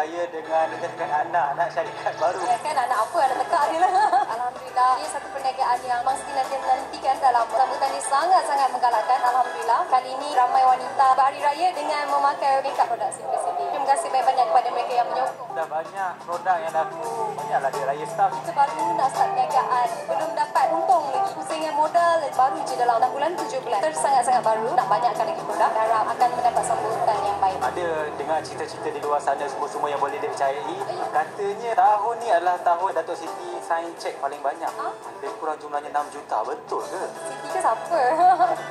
Raya dengan anak syarikat baru. Ya kan, anak apa, anak tekak dia lah. Alhamdulillah, ia satu perniagaan yang memang dinanti-nantikan dah lama. Sambutan ini sangat-sangat menggalakkan. Alhamdulillah, kali ini ramai wanita berhari raya dengan memakai makeup produk Simplicity. Terima kasih banyak-banyak kepada mereka yang menyokong. Dah banyak produk yang laku, banyaklah dia raya staff. Kita baru nak start perniagaan, belum dapat untung lagi. Pusingan modal baru je dalam 6 bulan, 7 bulan. Kita sangat-sangat baru, nak banyakkan lagi produk. Harap akan mendapat sambutan yang baik. Ada dengar cerita-cerita di luar sana semua yang boleh dipercayai. Katanya tahun ni adalah tahun Datuk Siti sign check paling banyak. Lebih kurang jumlahnya 6 juta. Betul ke? Siti ke siapa?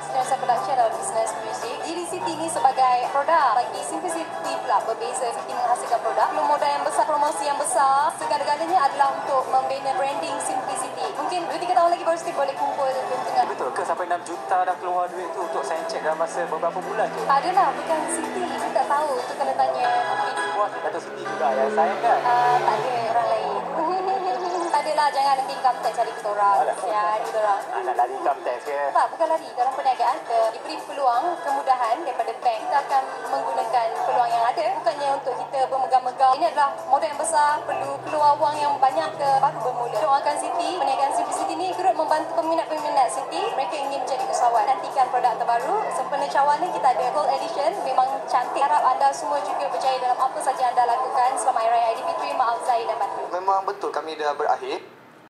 Sinarsa Production adalah bisnes muzik. Diri Siti ni sebagai produk. Bagi Simplicity pula berbeza. Siti menghasilkan produk. Belum modal yang besar, promosi yang besar. Segala-galanya adalah untuk membina branding Simplicity. Mungkin 2-3 tahun lagi baru Siti boleh kumpul keuntungan. Betul ke sampai 6 juta dah keluar duit tu untuk sign check dalam masa beberapa bulan je? Adalah, bukan Siti. Saya tak tahu. Tu kena tanya. Puas Datuk Siti juga yang sayang kan? Tak ada orang lain. Tak adalah, jangan nanti income tax cari kita orang. Kesian kita orang. Nak lari income tax ke? Tak, bukan lari. Dalam perniagaan kita diberi peluang, kemudahan daripada bank. Kita akan menggunakan peluang yang ada. Bukannya untuk kita bermegah-megah. Ini adalah modal yang besar, perlu keluar wang yang banyak ke baru bermula. Doakan Siti, perniagaan Simplicity ni turut membantu peminat-peminat Siti. Mereka ingin menjadi usahawan. Nantikan produk terbaru. Sempena Cawan ni kita ada Gold Edition. Memang cantik. Harap anda semua juga berjaya dalam apa saja anda lakukan selama Hari Raya Aidilfitri. Maaf Zahir dan Batin. Memang betul kami dah berakhir